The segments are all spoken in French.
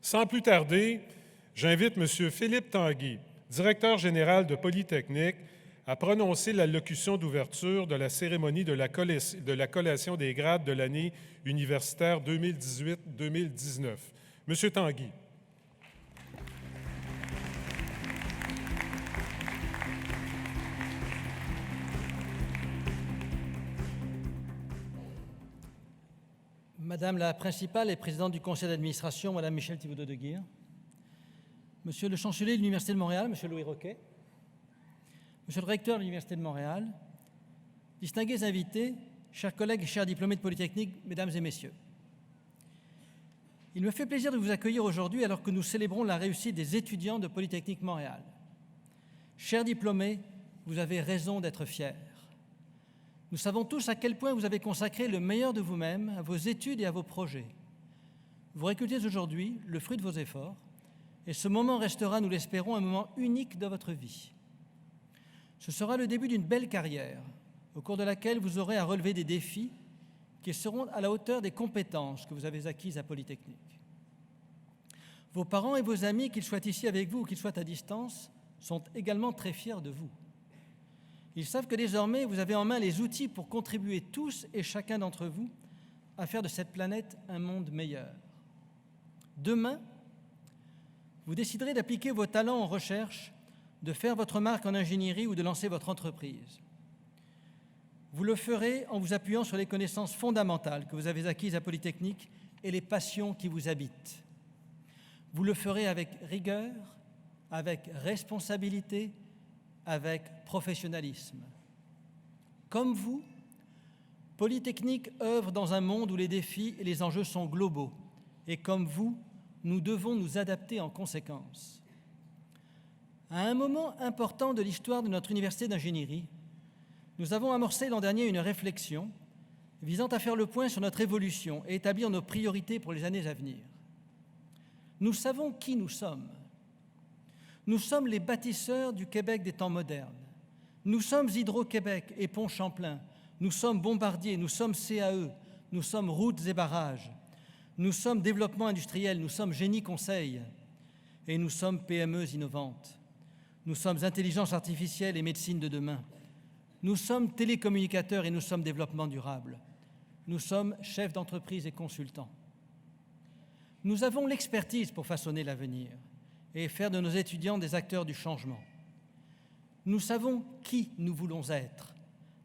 Sans plus tarder, j'invite M. Philippe Tanguy, directeur général de Polytechnique, à prononcer l'allocution d'ouverture de la cérémonie de la collation des grades de l'année universitaire 2018-2019. M. Tanguy. Madame la principale et présidente du conseil d'administration, Madame Michèle Thibodeau de Guire, Monsieur le chancelier de l'Université de Montréal, Monsieur Louis Roquet, Monsieur le recteur de l'Université de Montréal, distingués invités, chers collègues et chers diplômés de Polytechnique, Mesdames et Messieurs. Il me fait plaisir de vous accueillir aujourd'hui alors que nous célébrons la réussite des étudiants de Polytechnique Montréal. Chers diplômés, vous avez raison d'être fiers. Nous savons tous à quel point vous avez consacré le meilleur de vous-même à vos études et à vos projets. Vous récoltez aujourd'hui le fruit de vos efforts et ce moment restera, nous l'espérons, un moment unique de votre vie. Ce sera le début d'une belle carrière au cours de laquelle vous aurez à relever des défis qui seront à la hauteur des compétences que vous avez acquises à Polytechnique. Vos parents et vos amis, qu'ils soient ici avec vous ou qu'ils soient à distance, sont également très fiers de vous. Ils savent que désormais, vous avez en main les outils pour contribuer tous et chacun d'entre vous à faire de cette planète un monde meilleur. Demain, vous déciderez d'appliquer vos talents en recherche, de faire votre marque en ingénierie ou de lancer votre entreprise. Vous le ferez en vous appuyant sur les connaissances fondamentales que vous avez acquises à Polytechnique et les passions qui vous habitent. Vous le ferez avec rigueur, avec responsabilité, avec professionnalisme. Comme vous, Polytechnique œuvre dans un monde où les défis et les enjeux sont globaux. Et comme vous, nous devons nous adapter en conséquence. À un moment important de l'histoire de notre université d'ingénierie, nous avons amorcé l'an dernier une réflexion visant à faire le point sur notre évolution et établir nos priorités pour les années à venir. Nous savons qui nous sommes. Nous sommes les bâtisseurs du Québec des temps modernes. Nous sommes Hydro-Québec et Pont Champlain. Nous sommes Bombardier, nous sommes CAE, nous sommes Routes et Barrages. Nous sommes Développement industriel, nous sommes Génie Conseil et nous sommes PME innovantes. Nous sommes Intelligence artificielle et médecine de demain. Nous sommes télécommunicateurs et nous sommes Développement durable. Nous sommes chefs d'entreprise et consultants. Nous avons l'expertise pour façonner l'avenir et faire de nos étudiants des acteurs du changement. Nous savons qui nous voulons être,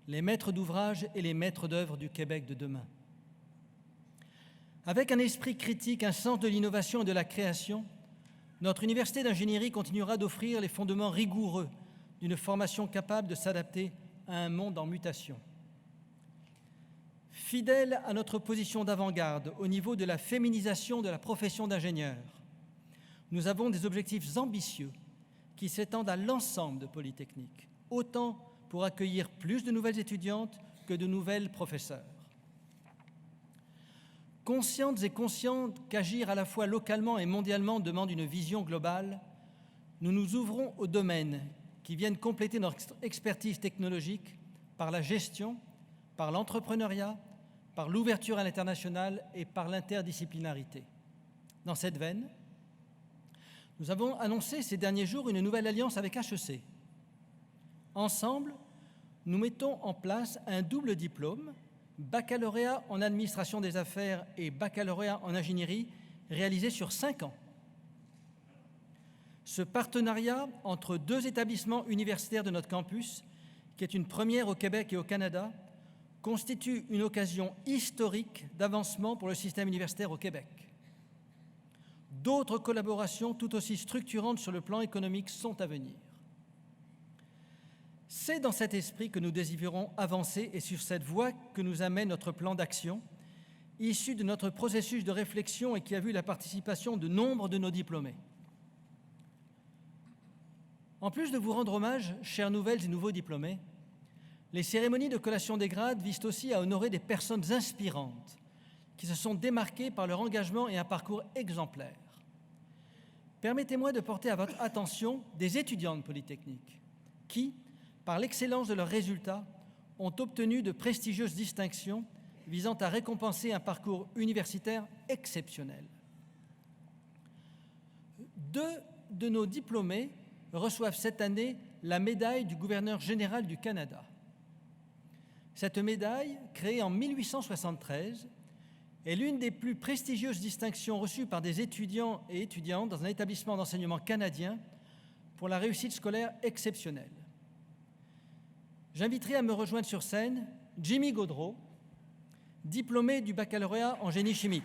les maîtres d'ouvrage et les maîtres d'œuvre du Québec de demain. Avec un esprit critique, un sens de l'innovation et de la création, notre université d'ingénierie continuera d'offrir les fondements rigoureux d'une formation capable de s'adapter à un monde en mutation. Fidèle à notre position d'avant-garde au niveau de la féminisation de la profession d'ingénieur, nous avons des objectifs ambitieux qui s'étendent à l'ensemble de Polytechnique, autant pour accueillir plus de nouvelles étudiantes que de nouvelles professeurs. Conscientes et conscientes qu'agir à la fois localement et mondialement demande une vision globale, nous nous ouvrons aux domaines qui viennent compléter notre expertise technologique par la gestion, par l'entrepreneuriat, par l'ouverture à l'international et par l'interdisciplinarité. Dans cette veine, nous avons annoncé ces derniers jours une nouvelle alliance avec HEC. Ensemble, nous mettons en place un double diplôme, baccalauréat en administration des affaires et baccalauréat en ingénierie, réalisé sur 5 ans. Ce partenariat entre 2 établissements universitaires de notre campus, qui est une première au Québec et au Canada, constitue une occasion historique d'avancement pour le système universitaire au Québec. D'autres collaborations tout aussi structurantes sur le plan économique sont à venir. C'est dans cet esprit que nous désirons avancer et sur cette voie que nous amène notre plan d'action, issu de notre processus de réflexion et qui a vu la participation de nombre de nos diplômés. En plus de vous rendre hommage, chères nouvelles et nouveaux diplômés, les cérémonies de collation des grades visent aussi à honorer des personnes inspirantes qui se sont démarquées par leur engagement et un parcours exemplaire. Permettez-moi de porter à votre attention des étudiants de Polytechnique qui, par l'excellence de leurs résultats, ont obtenu de prestigieuses distinctions visant à récompenser un parcours universitaire exceptionnel. 2 de nos diplômés reçoivent cette année la médaille du gouverneur général du Canada. Cette médaille, créée en 1873, est l'une des plus prestigieuses distinctions reçues par des étudiants et étudiantes dans un établissement d'enseignement canadien pour la réussite scolaire exceptionnelle. J'inviterai à me rejoindre sur scène Jimmy Gaudreau, diplômé du baccalauréat en génie chimique.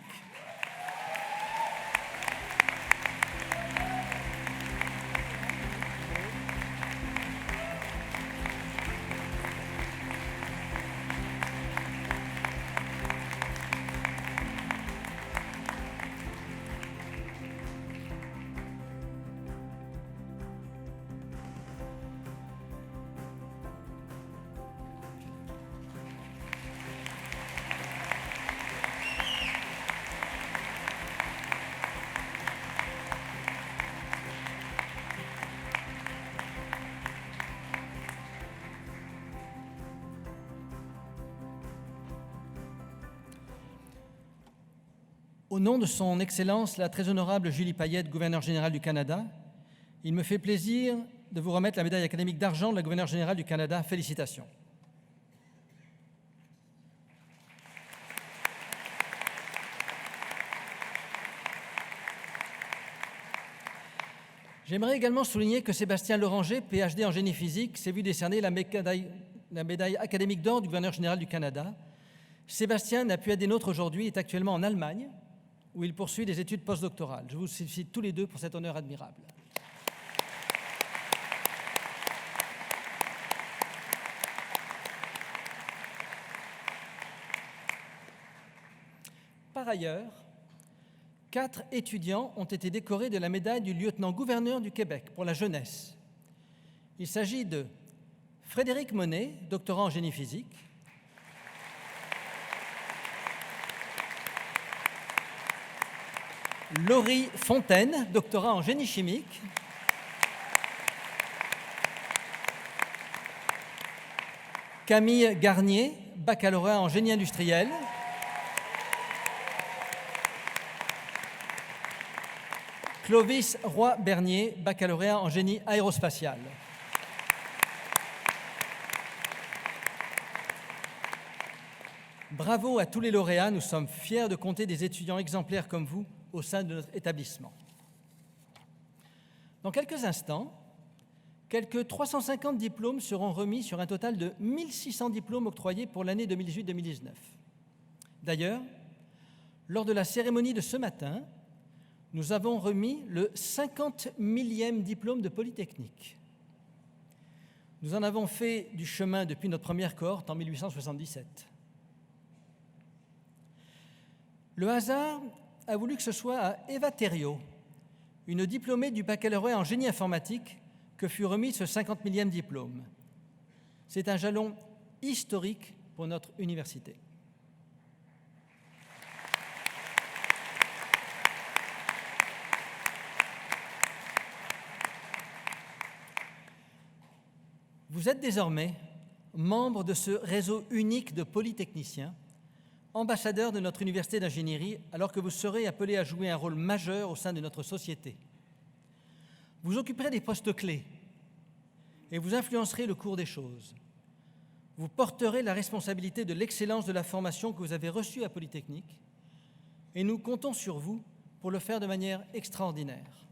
Au nom de son Excellence, la très honorable Julie Payette, gouverneure générale du Canada, il me fait plaisir de vous remettre la médaille académique d'argent de la gouverneure générale du Canada. Félicitations. J'aimerais également souligner que Sébastien Loranger, PhD en génie physique, s'est vu décerner la médaille académique d'or du gouverneur général du Canada. Sébastien n'a pu être des nôtres aujourd'hui, est actuellement en Allemagne, où il poursuit des études postdoctorales. Je vous félicite tous les deux pour cet honneur admirable. Par ailleurs, 4 étudiants ont été décorés de la médaille du lieutenant-gouverneur du Québec pour la jeunesse. Il s'agit de Frédéric Monet, doctorant en génie physique, Laurie Fontaine, doctorat en génie chimique, Camille Garnier, baccalauréat en génie industriel, Clovis Roy-Bernier, baccalauréat en génie aérospatial. Bravo à tous les lauréats, nous sommes fiers de compter des étudiants exemplaires comme vous au sein de notre établissement. Dans quelques instants, quelques 350 diplômes seront remis sur un total de 1600 diplômes octroyés pour l'année 2018-2019. D'ailleurs, lors de la cérémonie de ce matin, nous avons remis le 50 millième diplôme de Polytechnique. Nous en avons fait du chemin depuis notre première cohorte en 1877. Le hasard a voulu que ce soit à Eva Thériault, une diplômée du baccalauréat en génie informatique, que fut remis ce 50 millième diplôme. C'est un jalon historique pour notre université. Vous êtes désormais membre de ce réseau unique de polytechniciens, ambassadeur de notre université d'ingénierie, alors que vous serez appelés à jouer un rôle majeur au sein de notre société. Vous occuperez des postes clés et vous influencerez le cours des choses. Vous porterez la responsabilité de l'excellence de la formation que vous avez reçue à Polytechnique et nous comptons sur vous pour le faire de manière extraordinaire.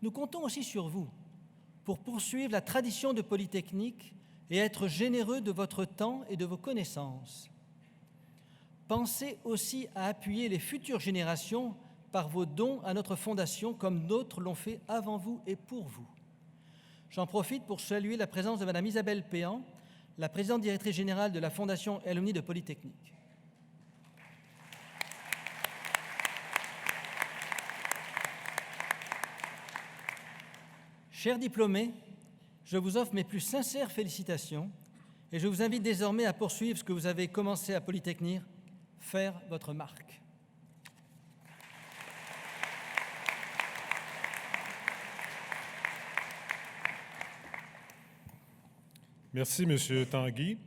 Nous comptons aussi sur vous pour poursuivre la tradition de Polytechnique et être généreux de votre temps et de vos connaissances. Pensez aussi à appuyer les futures générations par vos dons à notre fondation, comme d'autres l'ont fait avant vous et pour vous. J'en profite pour saluer la présence de Mme Isabelle Péan, la présidente directrice générale de la Fondation Alumni de Polytechnique. Chers diplômés, je vous offre mes plus sincères félicitations et je vous invite désormais à poursuivre ce que vous avez commencé à Polytechnique, faire votre marque. Merci, M. Tanguy.